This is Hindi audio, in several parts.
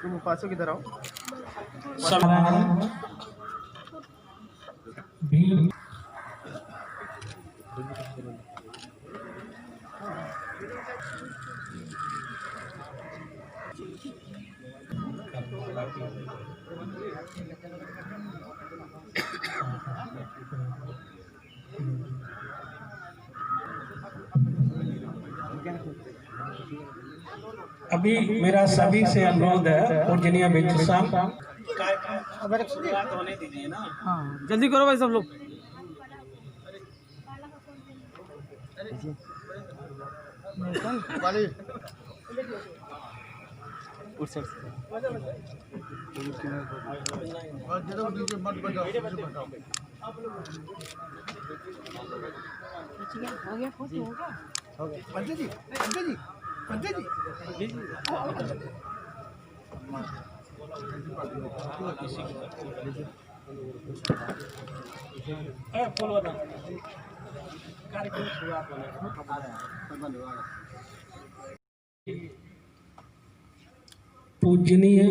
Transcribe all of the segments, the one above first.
तुम पासों किधर आओ। अभी मेरा सभी से अनुरोध है, पूजनीय बिच्छू साहब शुरुआत होने दीजिए ना। हाँ जल्दी करो भाई सब लोग। पंडित जी पंडित जी पंडित जी पूजनीय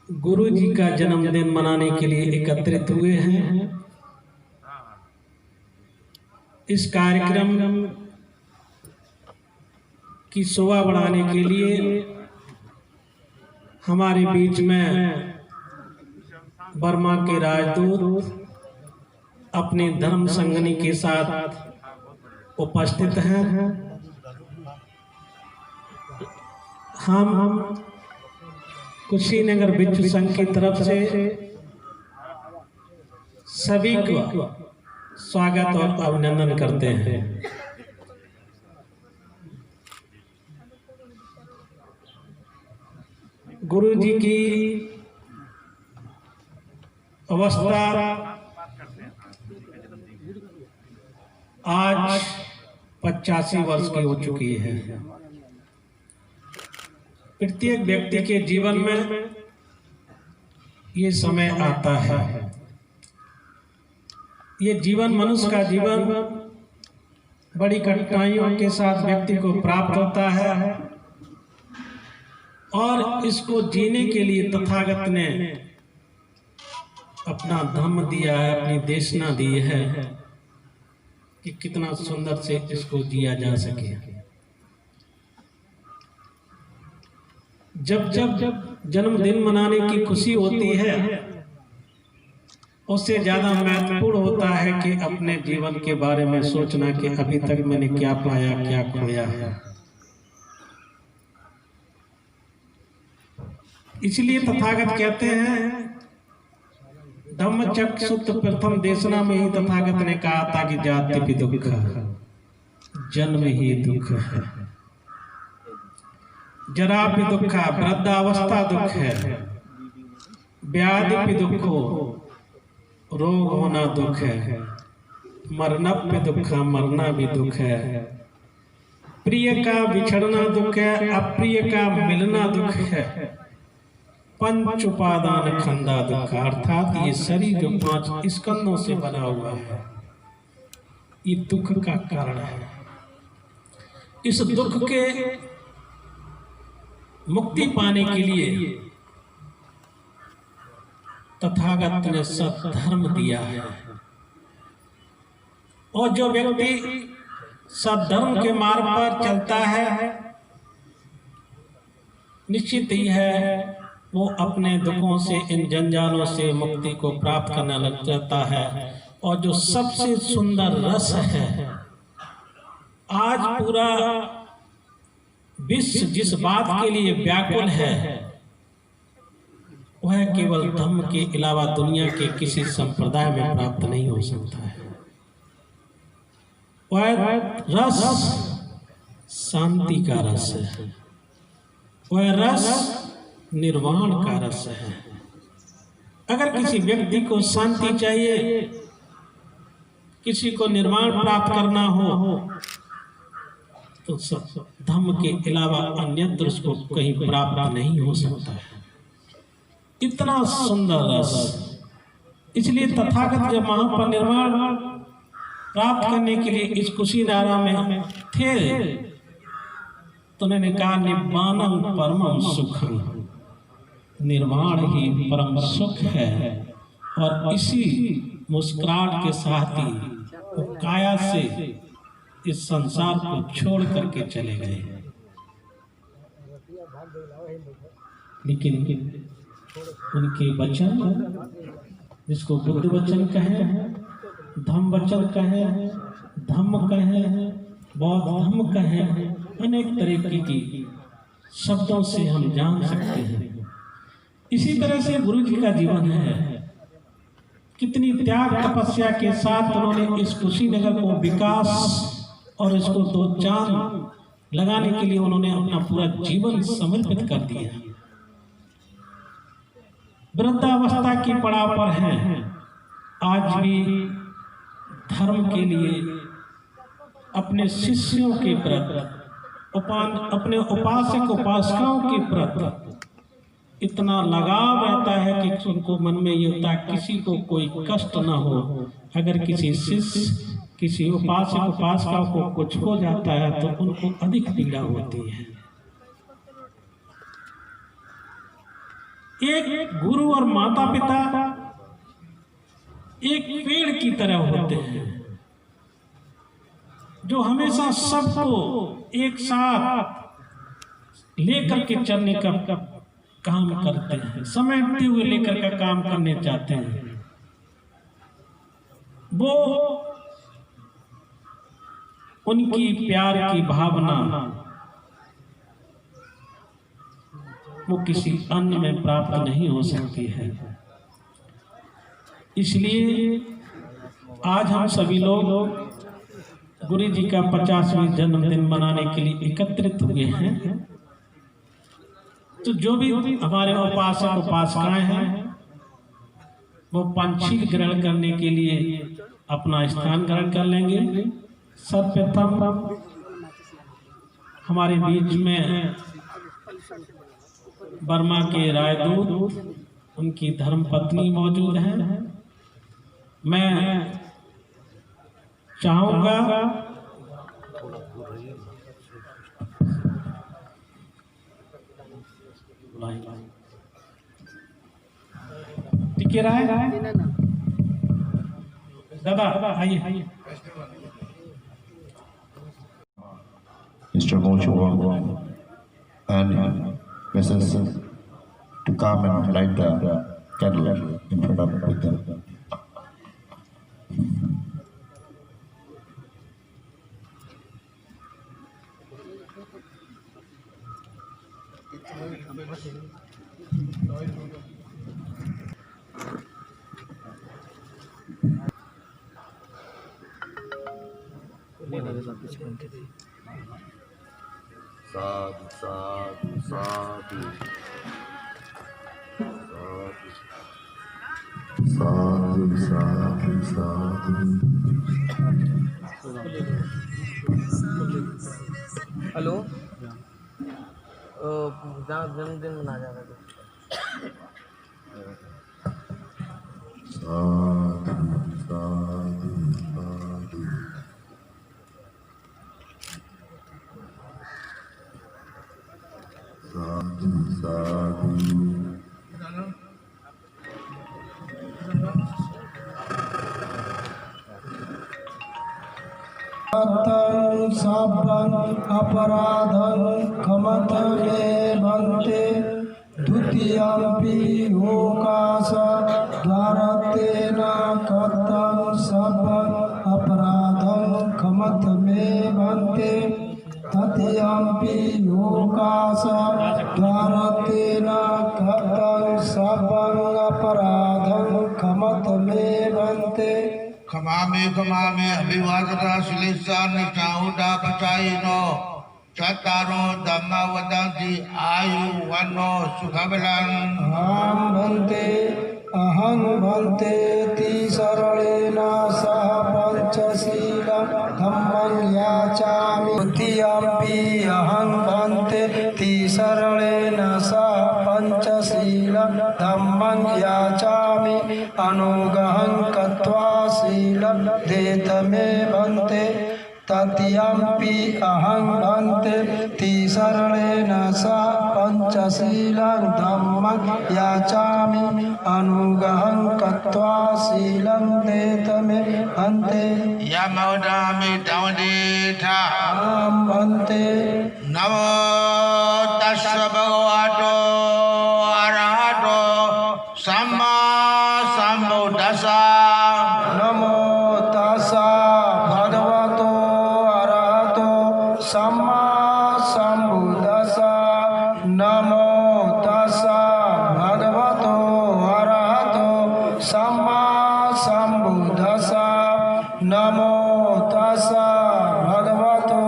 गुरु जी का जन्मदिन मनाने के लिए एकत्रित हुए हैं। इस कार्यक्रम की शोभा बढ़ाने के लिए हमारे बीच में बर्मा के राजदूत अपने धर्म संगनी के साथ उपस्थित हैं। हम कुशीनगर बिच्छू संघ की तरफ से सभी को स्वागत और अभिनंदन करते हैं। गुरु जी की अवस्था आज 85 वर्ष की हो चुकी है। प्रत्येक व्यक्ति के जीवन में ये समय आता है। ये जीवन, मनुष्य का जीवन बड़ी कठिनाइयों के साथ व्यक्ति को प्राप्त होता है और इसको जीने के लिए तथागत ने अपना धर्म दिया है, अपनी देशना दी है कि कितना सुंदर से इसको जिया जा सके। जब जन्मदिन मनाने की खुशी होती है, उससे ज्यादा महत्वपूर्ण होता है कि अपने जीवन के बारे में सोचना कि अभी तक मैंने क्या पाया, क्या खोया है। इसलिए तथागत कहते हैं, धम्मचक्र प्रथम देशना में ही तथागत ने कहा था कि जाति भी दुख है, जन्म ही दुख है, जरा भी दुख है, वृद्धावस्था दुख है, व्याधि भी दुख हो, रोग होना दुख है, मरना भी दुख है, मरना भी दुख है, प्रिय का बिछड़ना दुख है, अप्रिय का मिलना दुख है, पंच उपादान खंदा दुख, अर्थात ये शरीर जो 5 स्कंदों से बना हुआ है, ये दुख का कारण है। इस दुख के मुक्ति पाने के लिए तथागत ने सद्धर्म दिया है और जो व्यक्ति सद्धर्म के मार्ग पर चलता है, निश्चित ही है वो अपने दुखों से, इन जंजालों से मुक्ति को प्राप्त करने लग जाता है। और जो सबसे सुंदर रस है, आज पूरा विश्व जिस बात के लिए व्याकुल है, वह केवल धर्म के अलावा दुनिया के किसी संप्रदाय में प्राप्त नहीं हो सकता है। वह रस शांति का रस है, वह रस निर्वाण का रस है। अगर किसी व्यक्ति को शांति चाहिए, किसी को निर्वाण प्राप्त करना हो, तो धर्म के अलावा अन्यत्र उसको कहीं प्राप्त नहीं हो सकता है। इतना सुंदर रस। इसलिए तथागत जब महापरिनिर्वाण प्राप्त करने के लिए इस कुशीनारा में थे तो उन्होंने कहा निब्बानम परमम सुखम, निर्वाण ही परम सुख है। और इसी मुस्कुराहट के साथ ही वो काया से इस संसार को छोड़ करके चले गए। लेकिन उनके वचन, जिसको बुद्ध वचन कहे, धम्म वचन कहे, धम्म कहे, बौद्ध धम्म कहे, अनेक तरीके की शब्दों से हम जान सकते हैं। इसी तरह से गुरु जी का जीवन है। कितनी त्याग तपस्या के साथ उन्होंने इस कुशीनगर को विकास और इसको दो चांद लगाने के लिए उन्होंने अपना पूरा जीवन समर्पित कर दिया। वृद्धावस्था की पड़ाव पर हैं, आज भी धर्म के लिए अपने शिष्यों के प्रति, अपने उपासक उपासिकाओं के प्रति इतना लगाव रहता है कि उनको मन में ये होता है किसी को कोई कष्ट ना हो। अगर किसी शिष्य, किसी उपासक उपासिका को कुछ हो जाता है तो उनको अधिक पीड़ा होती है। एक गुरु और माता पिता एक पेड़ की तरह होते हैं जो हमेशा सबको एक साथ लेकर के चलने का काम करते हैं, समेटते हुए लेकर का काम करने चाहते हैं। वो उनकी प्यार की भावना वो किसी अन्य में प्राप्त नहीं हो सकती है। इसलिए आज हम सभी लोग गुरु जी का 50वां जन्मदिन मनाने के लिए एकत्रित हुए हैं। तो जो भी हमारे उपासक उपासिकाएं हैं वो पंचशील ग्रहण करने के लिए अपना स्थान ग्रहण कर लेंगे। सर्वप्रथम हमारे बीच में बर्मा के राजदूत, उनकी धर्मपत्नी मौजूद हैं। मैं चाहूँगा टिके रहा है दादा, आइए। Mr. Mochua and Mrs. to come and light the candle in front of them. Sadhu, sadhu, sadhu. Sadhu, sadhu, sadhu. Hello, जन्मदिन मना जा रहा है। Sadhu, sadhu, sadhu. Sadhu, sadhu. साबन अपराधं खमत मे बन्ते द्वितीयम्पि ओकाश द्वारतेन कथं साबन अपराधं खमत मे बन्ते तृतीयम्पि ओकाश द्वारतेन कथं साबन अपराधं खमत मे बन्ते खमामे अभिवादना श्लेषान चाहुडा पचाइनो चतारो धम्मा वदन्ति आयु वनो सुखबलं। अहं भन्ते तिसरणेन सह पंचशीलं धम्मं याचामि। द्वितीयम्पि अहं भन्ते तिसरणेन सह पंचशीलं धम्मं याचामि अनुग्रहं कृत्वा शीलं देतमे भन्ते तत्यंपि अहं भन्ते तिसरणेन सा पंचशीलं धम्मं याचामि अनुग्रहं कृत्वा शीलं देतमे भन्ते Yamodami Dhammadita भन्ते Namo Tassa Bhagavato Arahato Samma Sambuddhassa नमो तस्सा भगवतो अरहतो सम्मा सम्बुद्धस्सा नमो तस्सा भगवतो अरहतो सम्मा सम्बुद्धस्सा नमो तस्सा भगवतो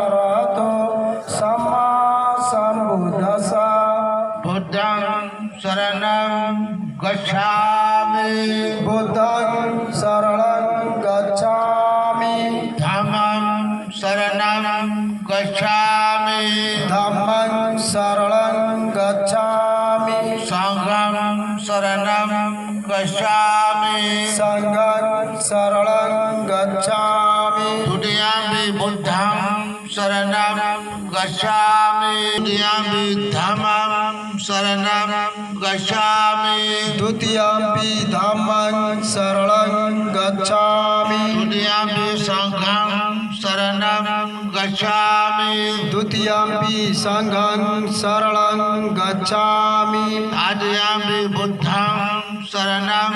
अरहतो सम्मा सम्बुद्धस्सा Buddham Saranam Gacchami बुद्धं शरणं गच्छामि Dhammam Saranam Gacchami धम्मं शरणं गच्छामि Sangham Saranam Gacchami संघं शरणं गच्छामि Tudiyambi Buddham Saranam Gacchami Tudiyambi Dhammam Saranam Gacchami द्वितीयंपि धम्मं शरणं गच्छामि Tudiyambi Sangham Saranam Gacchami द्वितीयंपि संघं शरणं गच्छामि Adiyambi Buddham Saranam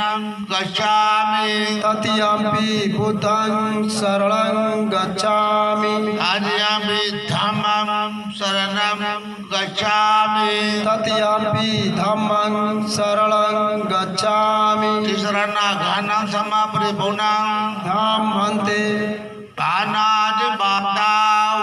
Gacchami तृतीयंपि बुद्धं शरणं गच्छामि Adiyambi Dhammam Saranam Gacchami तृतीयंपि धम्मं शरणं गच्छामि Tisarana Ghanam Samaparipurnam धाम भन्ते Panadi Bhakta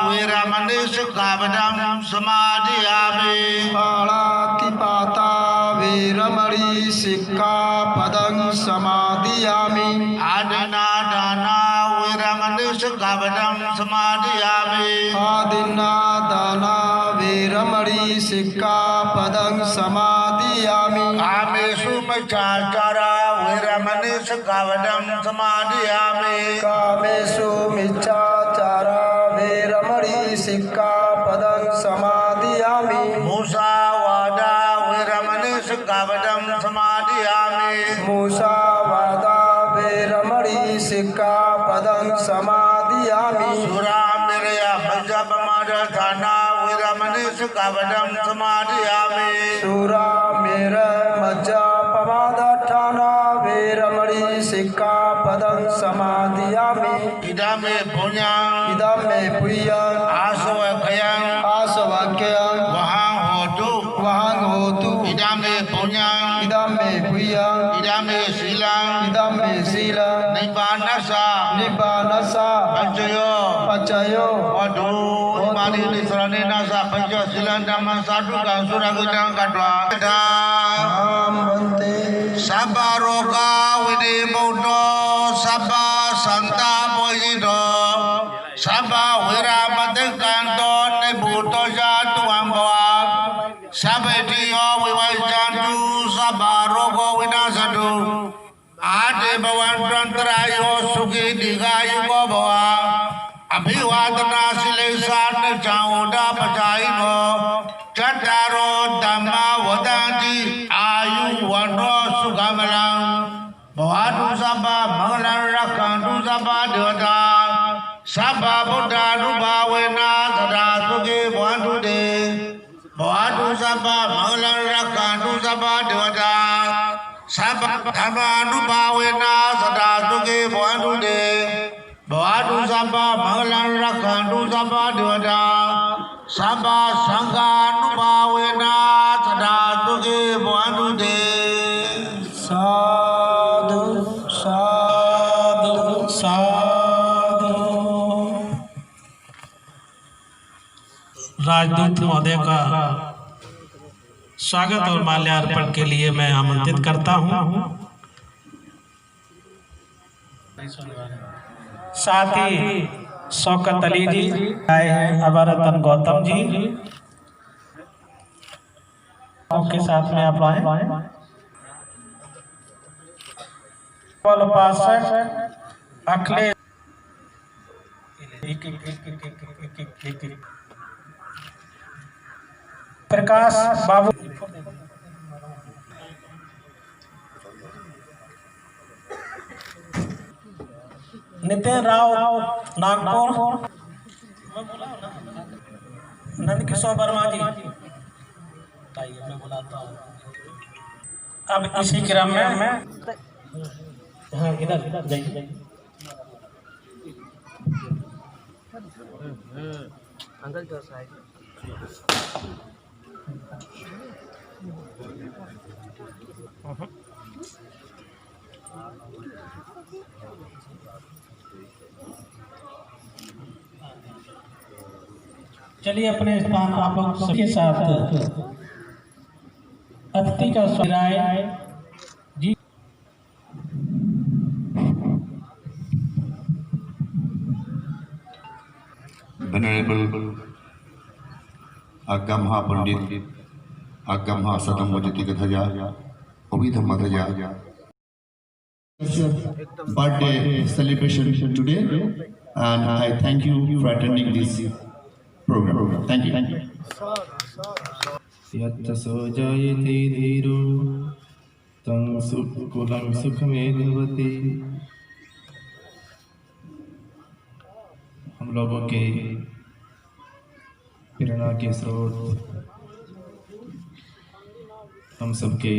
Viramani Sukhavadam Samadhiyami पाणातिपाता Veeramani सिक्खापदं समादियामि Adina Dana Viramani Sukhavadam Samadhiyami आदिन्नादाना Veeramani सिक्खापदं समादियामि Kamesu Machachara Viramani Sukhavadam Samadhiyami कामेषु मिच्छाचारा Veeramani सिक्खापदं समादियामि Musavada Viramani Sukhavadam Samadhiyami मूषावादा Veeramani सिक्खापदं समादियामि Suramiraya Bhajapamaradhana Viramani Sukhavadam Samadhiyami सूरा मेरा मज्जा पवादाठाना वीरमणि सिक्खापदं समादियामि Idame Punyam इदं मे पुय्यं Asavakayam आसवाक्यं Vaham Hotu वहं होतु Idame Punyam इदं मे पुय्यं Idame Silam इदं मे शीलं Nibbanasa निब्बानसा Panchayo पचयो Wadu Imani Nisrani Nasa Pancha Silan Dhamman Sadhukan Suragujan Katwa नाम बनते Sabba Roga Vidimudo Sabba Santa Pojido Sabba Viramadhikanto Nibuto Jatu Ambava Sabetiyo Vivaijantu Sabba Rogo Vinasadu Ade Bhavantantrayo Sukhi Digayu Bhava Abhivadana Silesan Chauda Pachaino Chattaro Dhamma Vadanti Ayu Vano Sukamalam Bhavatu Sabba Mangalam Rakhantu Sabba Devata Sabba Buddha Nubhavena Sada Sukhi Bhavantu De Bhavatu Sabba Mangalam Rakhantu Sabba Devata Sabba Dhamma Nubhavena Sada Sukhi Bhavantu De Bhavatu Sabba Mangalam Rakhantu Sabba Devata Sabba Sangha Nubhavena Sada Sukhi Bhavantu De साधु साधु साधु राजदूत महोदय का स्वागत और माल्यार्पण के लिए मैं आमंत्रित करता हूं। साथ ही शौकत अली जी आए हैं, अबरतन गौतम जी, के साथ में आप आए। उपासक अखिलेश प्रकाश बाबू, नितिन राव नागपुर, नंद किशोर वर्मा जी। अब इसी क्रम में हाँ इधर जाइए। अंकल जो साइड चलिए अपने स्थान आप सबके साथ अतिथि का स्वागत जी। Venerable Agam Pandit Agam Sadam Mujiti Kathaja Obidha Madhaja birthday celebration today, and I thank you for attending this program. Thank you. यत्तसो जायते धीरो तं कुलं सुखमेधवति। हम लोगों के प्रेरणा के स्रोत, हम सबके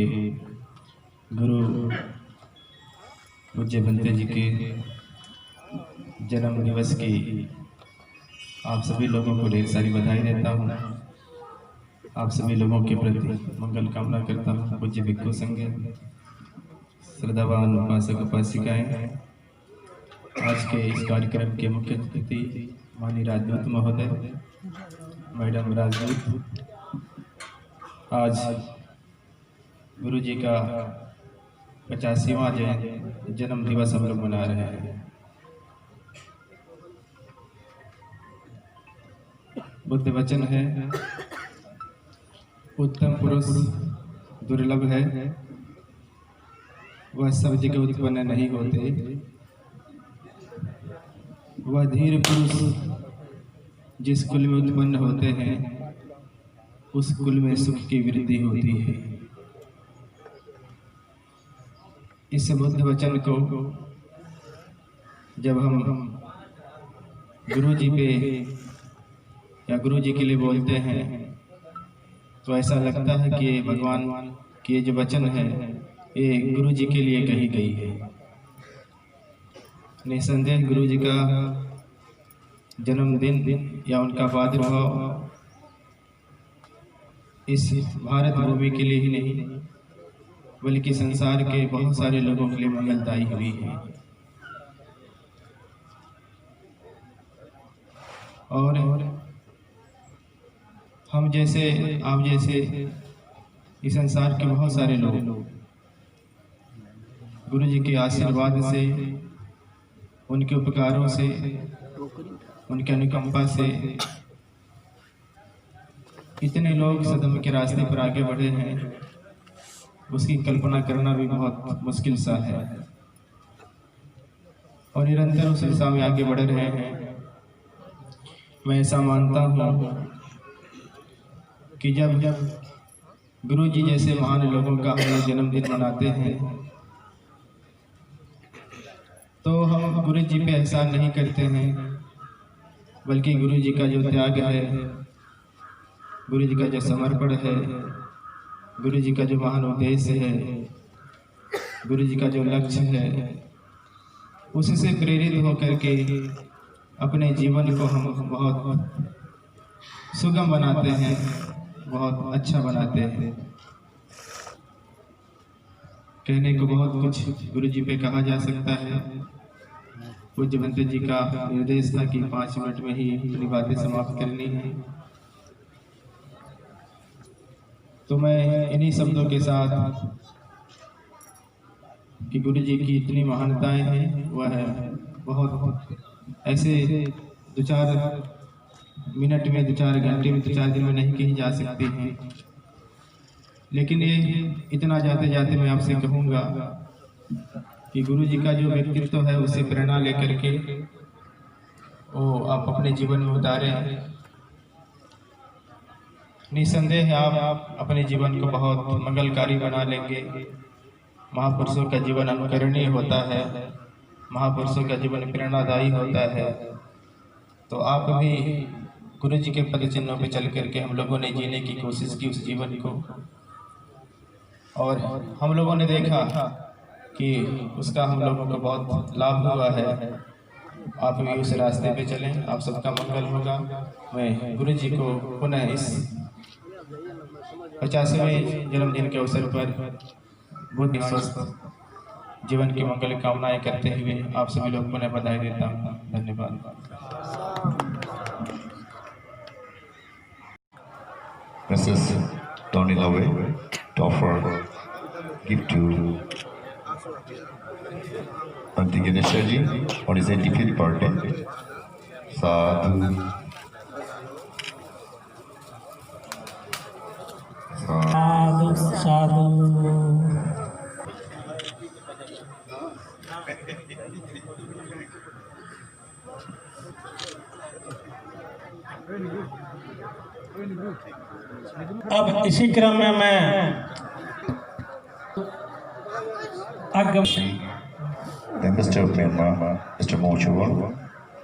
गुरु पूज्य भंते जी के जन्म दिवस की आप सभी लोगों को ढेर सारी बधाई देता हूँ। आप सभी लोगों के प्रति मंगल कामना करता हूँ। पूज्य भिक्षु संघ, श्रद्धावान उपासक उपासिकाएं, आज के इस कार्यक्रम के मुख्य अतिथि माननीय राजदूत महोदय, मैडम राजदूत, आज गुरु जी का 85वां जन्म दिवस हम लोग मना रहे हैं। बुद्ध वचन है, उत्तम पुरुष दुर्लभ है, वह सब जगह उत्पन्न नहीं होते। वह धीर पुरुष जिस कुल में उत्पन्न होते हैं, उस कुल में सुख की वृद्धि होती है। इस बुद्ध वचन को जब हम गुरु जी पे या गुरु जी के लिए बोलते हैं तो ऐसा लगता है कि भगवान के ये जो वचन है ये गुरु जी के लिए कही गई है। निसंदेह गुरु जी का जन्मदिन या उनका प्रादुर्भाव इस भारत भूमि के लिए ही नहीं बल्कि संसार के बहुत सारे लोगों के लिए मंगलदायी हुई है। और हम जैसे आप जैसे इस संसार के बहुत सारे लोग गुरु जी के आशीर्वाद से, उनके उपकारों से, उनके अनुकंपा से इतने लोग सदम के रास्ते पर आगे बढ़े हैं, उसकी कल्पना करना भी बहुत मुश्किल सा है। और निरंतर उस दिशा में आगे बढ़ रहे हैं। मैं ऐसा मानता हूँ कि जब गुरु जी जैसे महान लोगों का हम लोग जन्मदिन मनाते हैं तो हम गुरु जी पे एहसान नहीं करते हैं, बल्कि गुरु जी का जो त्याग है, गुरु जी का जो समर्पण है, गुरु जी का जो महान उद्देश्य है, गुरु जी का जो लक्ष्य है, उससे प्रेरित होकर के अपने जीवन को हम बहुत सुगम बनाते हैं, बहुत अच्छा बनाते हैं। कहने को बहुत कुछ गुरु जी पे कहा जा सकता है। पूज्य भंते जी का निर्देश था कि 5 मिनट में ही अपनी बातें समाप्त करनी है, तो मैं इन्हीं शब्दों के साथ कि गुरु जी की इतनी महानताएं हैं, वह बहुत ऐसे 2-4 मिनट में, 2-4 घंटे में, 2-4 दिन में नहीं कही जा सकती हैं। लेकिन ये इतना जाते जाते मैं आपसे कहूँगा कि गुरु जी का जो व्यक्तित्व है उससे प्रेरणा लेकर के वो आप अपने जीवन में उतारें। निसंदेह आप अपने जीवन को बहुत मंगलकारी बना लेंगे। महापुरुषों का जीवन अनुकरणीय होता है, महापुरुषों का जीवन प्रेरणादायी होता है। तो आप भी गुरु जी के पद चिन्हों पर चल करके हम लोगों ने जीने की कोशिश की उस जीवन को, और हम लोगों ने देखा कि उसका हम लोगों को बहुत लाभ हुआ है। आप भी उस रास्ते पे चलें, आप सबका मंगल होगा। मैं गुरु जी को पुनः इस 50वें जन्मदिन के अवसर पर बहुत ही स्वस्थ जीवन की मंगल कामनाएं करते हुए आप सभी लोग पुनः बधाई देता हूँ। धन्यवाद। Mrs. Tony Love to offer gift to Auntie Ganesha ji on his 85th birthday. Sadhu. साधु साधु। अब इसी क्रम में मैं The Mr. of Myanmar, Mr. Mochua,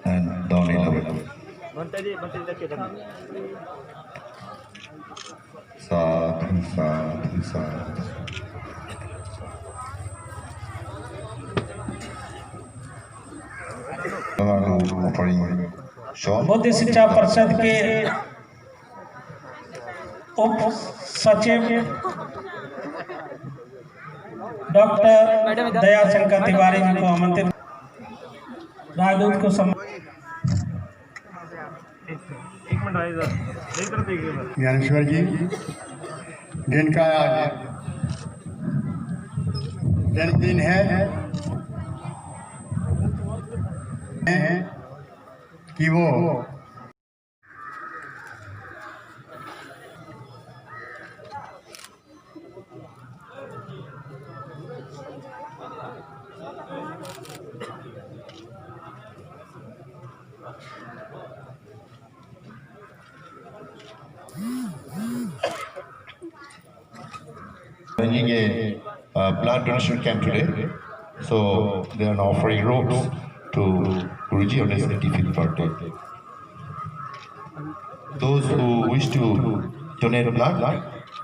and Donny Love. Sadhu, sadhu, sadhu. Offering Sean. बुद्धि शिक्षा परिषद के उप सचिव डॉक्टर दयाशंकर तिवारी जी को आमंत्रित, राजदूत को ज्ञानेश्वर जी जिनका आज जन्मदिन है कि वो Arranging a blood donation camp today, so they are offering robes to Guruji on his 85th birthday. Those who wish to donate blood,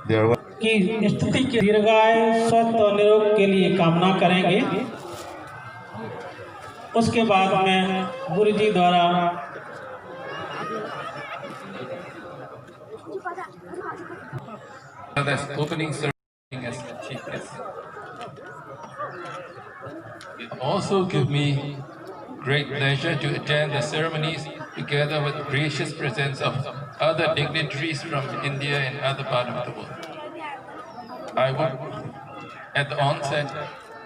they are की स्थिति के दीर्घायु स्वस्थ और निरोग के लिए कामना करेंगे। उसके बाद में गुरु जी द्वारा opening ceremony as the chief guest. It also gives me great pleasure to attend the ceremonies together with gracious presence of other dignitaries from India and other parts of the world. I would, at the onset,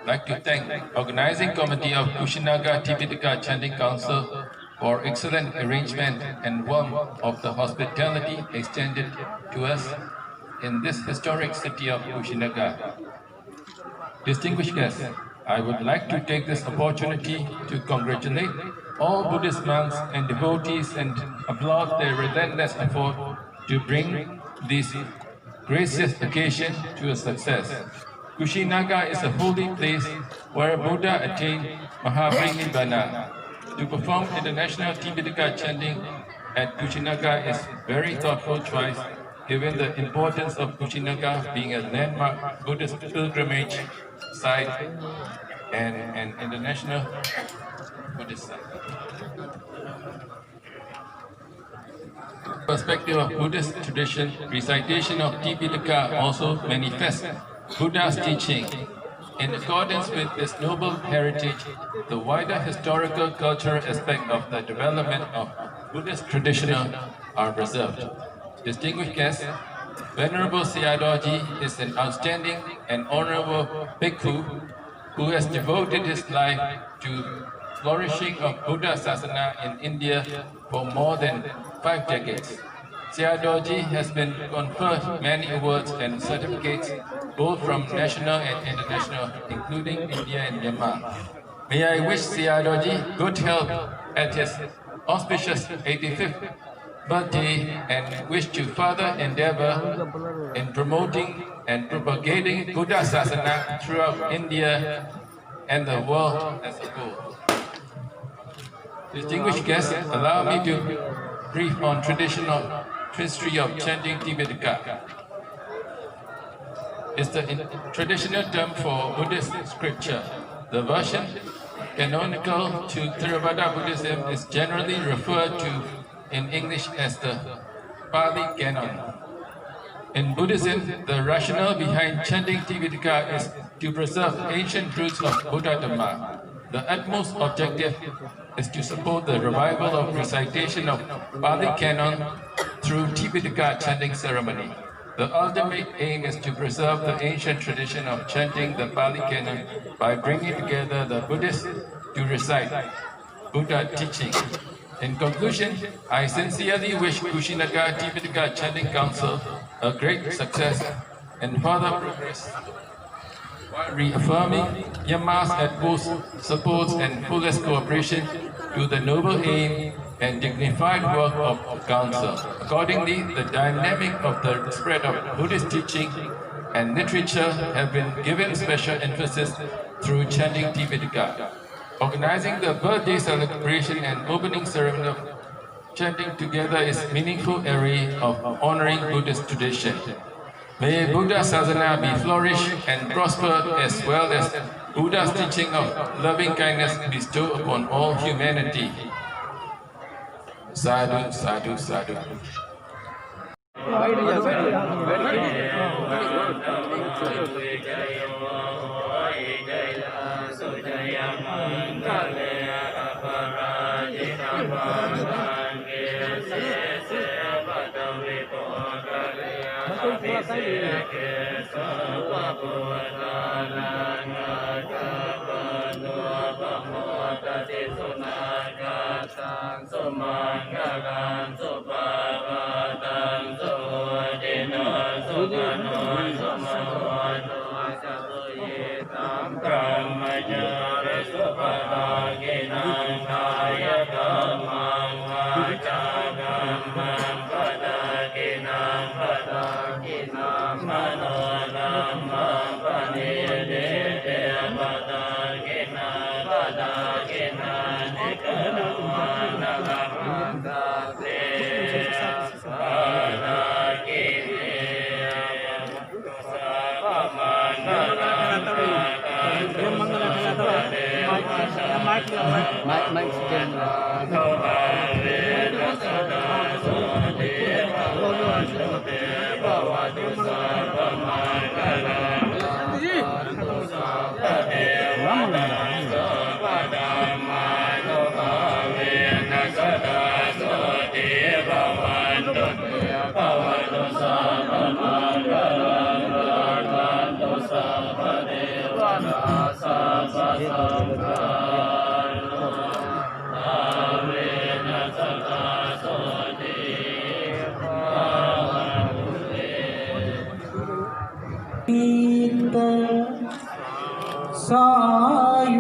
like to thank the organizing committee of Kushinaga Tipitaka Chanting Council for excellent arrangement and warmth of the hospitality extended to us in this historic city of Kushinaga. Distinguished guests, I would like to take this opportunity to congratulate all Buddhist monks and devotees and applaud their relentless effort to bring this gracious occasion to a success. Kushinaga is a holy place where Buddha attained Mahaparinibbana. To perform international Tipitaka chanting at Kushinaga is very thoughtful choice, given the importance of Kushinaga being a landmark Buddhist pilgrimage site and an international Buddhist site. Perspective of Buddhist tradition, recitation of Tipitaka also manifests Buddha's teaching. In accordance with this noble heritage, the wider historical cultural aspect of the development of Buddhist tradition are preserved. Distinguished guests, Venerable Sayadaw is an outstanding and honorable bhikkhu who has devoted his life to flourishing of Buddha Sasana in India for more than 5 decades. Siadoji has been conferred many awards and certificates, both from national and international, including India and Myanmar. May I wish Siadoji good health at his auspicious 85th birthday and wish to further endeavor in promoting and propagating Buddha Sasana throughout India and the world as a whole. Distinguished guests, allow me to brief on traditional history of chanting Tipitaka. It's the traditional term for Buddhist scripture. The version canonical to Theravada Buddhism is generally referred to in English as the Pali Canon. In Buddhism, the rationale behind chanting Tipitaka is to preserve ancient roots of Buddha Dhamma. The utmost objective is to support the revival of recitation of Pali Canon through Tipitaka chanting ceremony. The ultimate aim is to preserve the ancient tradition of chanting the Pali Canon by bringing together the Buddhists to recite Buddha teaching. In conclusion, I sincerely wish Kushinagar Tipitaka Chanting Council a great success and further progress, while reaffirming Myanmar's utmost support and fullest cooperation to the noble aim and dignified work of Council. Accordingly, the dynamic of the spread of Buddhist teaching and literature have been given special emphasis through chanting Tipitaka. Organizing the birthday celebration and opening ceremony of chanting together is a meaningful area of honoring Buddhist tradition. May Buddha Sasana be flourished and prosper, as well as Buddha's teaching of loving kindness bestowed upon all humanity. Sadhu, sadhu, sadhu.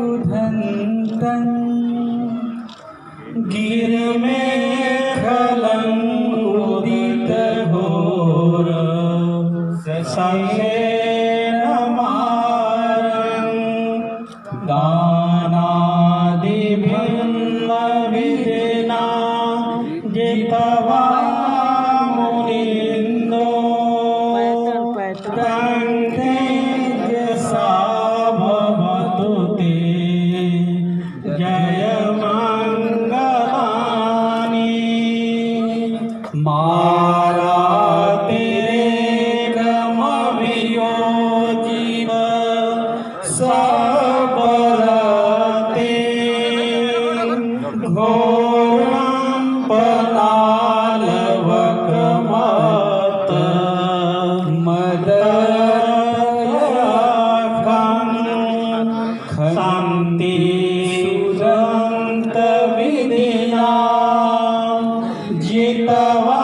सायुधन्तं गिरमेखलमुदितघोर सशेनमारं दानादिभिन्नविधिना जितवा मुनिन्दो गन्धेजसा भवतु ते जय मङ्गलानि मारातिरेकमवियोजिव सबलते घोरं पलालवकमत मदयखं शान्ति सुदन्तविधिना जितवा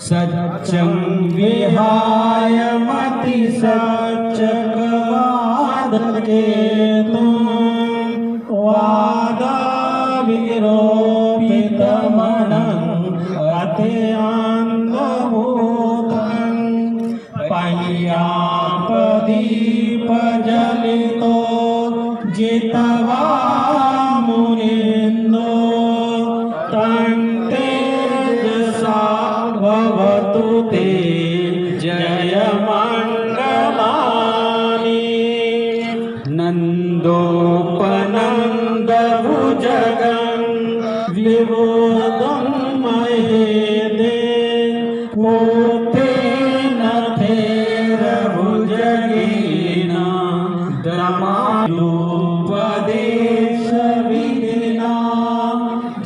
सच्चं विहाय मति सच्चकवादके वादा विरोपितमनं अत्यन्धभूतं पय्यापदीपजलितो जितवा मुनिन्दो भवतु ते जय मंगलानि नंदोपनंद भुजगं विबोधं महेदे पोते नथेर भुजगेना दमालोपदेश विधिना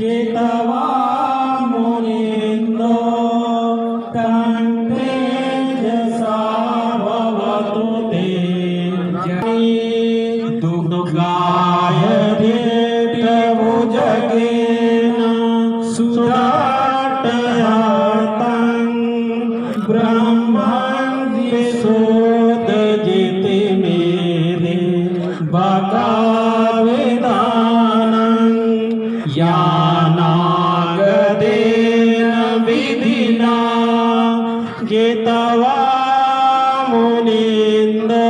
जितवा जितवा मुनिन्दो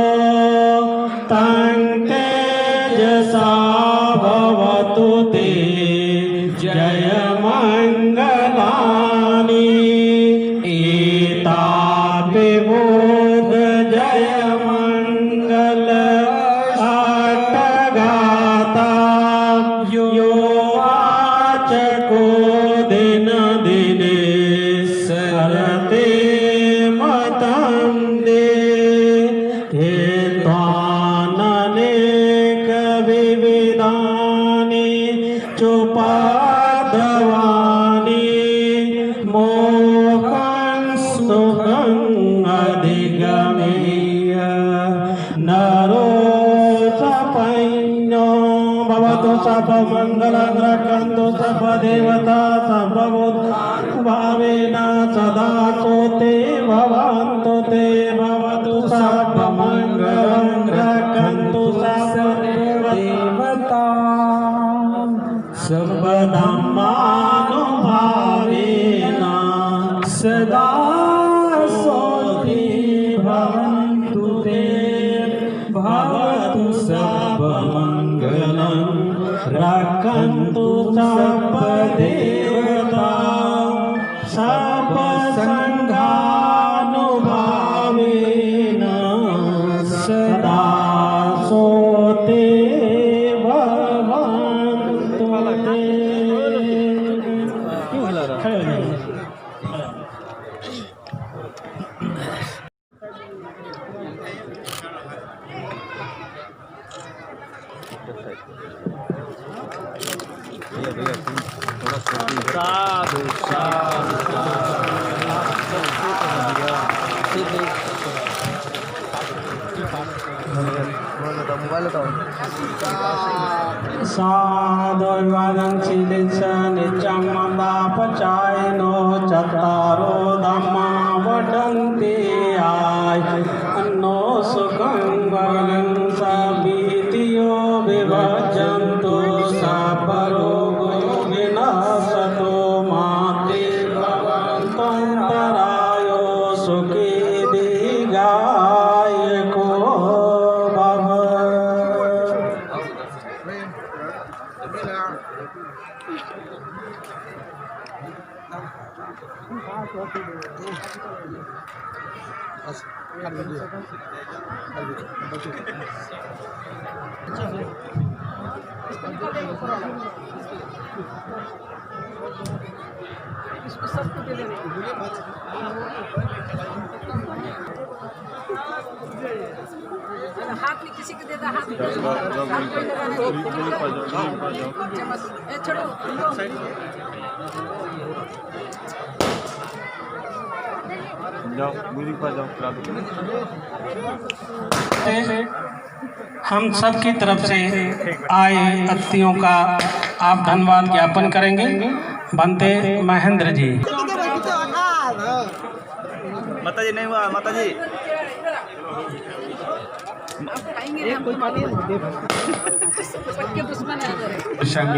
तं तेजसा भवतु ते जय मंगलानि एताभिबोध जय मंगल आटगाता यो वाचको दिन दिने सरते चोपादवानी मोहं सुखं अधिगमेय नरो सपैनो भवतु सर्वमङ्गलं रक्षन्तु सर्वदेवता सर्वभूत भावेन सदा सोते भवन्तु ते भवतु सर्वमङ्गलं रक्षन्तु सर्वदेवता सर्वधर्मानुभावेन सदा सोते भवन्तु ते भवतु सर्वमङ्गलं रक्षन्तु सर्वदेवता सर्वसङ्घानुभावेन सदा सोते साधु साधुर्वादं शीलिच नित्यं मन्दापचायिनो चत्तारो धम्मा वदन्ति आय अन्नो सुखं बलं सभीतियो विभजन्तु सापरोगो विनाशतो माते भवन्तरायो सुखी दीर्घायको भव। हाथ में किसी को देता हाथ में छोड़ो हम सब की तरफ से आए अतिथियों का आप धन्यवाद ज्ञापन करेंगे। बनते महेंद्र जी। माता जी नहीं हुआ माता जी संग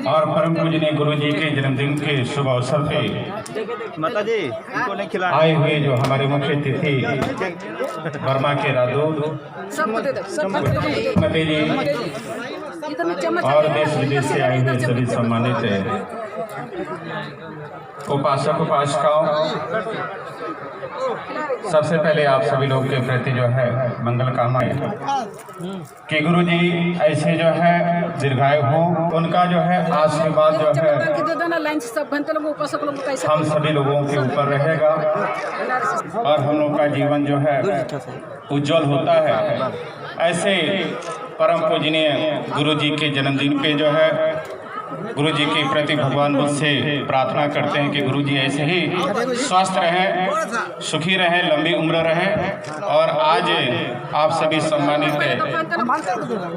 और परम पूजनीय गुरु जी के जन्मदिन के शुभ अवसर पे माता जी इनको नहीं खिला आए हुए जो हमारे मुख्य अतिथि वर्मा के राजू मते जी और देश विदेश से आए हुए सभी सम्मानित उपासक उपासिकाओं, सबसे पहले आप सभी लोग के प्रति जो है मंगल कामनाएं कि गुरु जी ऐसे जो है दीर्घायु हो, उनका जो है आशीर्वाद जो है हम सभी लोगों के ऊपर रहेगा और हम लोग का जीवन जो है उज्जवल होता है। ऐसे परम पूजनीय गुरु जी के जन्मदिन पे जो है गुरु जी के प्रति भगवान बुद्ध से प्रार्थना करते हैं कि गुरु जी ऐसे ही स्वस्थ रहें, सुखी रहें, लंबी उम्र रहें। और आज आप सभी सम्मानित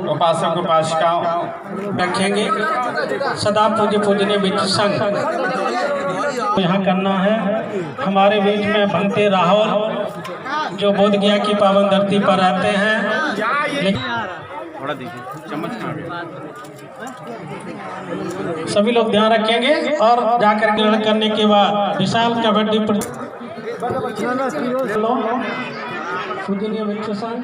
उपासक उपासिकाओं रखेंगे सदा पूज्य पूजनीय मित्र संघ यहाँ करना है। हमारे बीच में बनते राहुल जो बोध गया की पावन धरती पर रहते हैं, सभी लोग ध्यान रखेंगे और जाकर ग्रहण करने के बाद विशाल कबड्डी पूजनीय मित्र संघ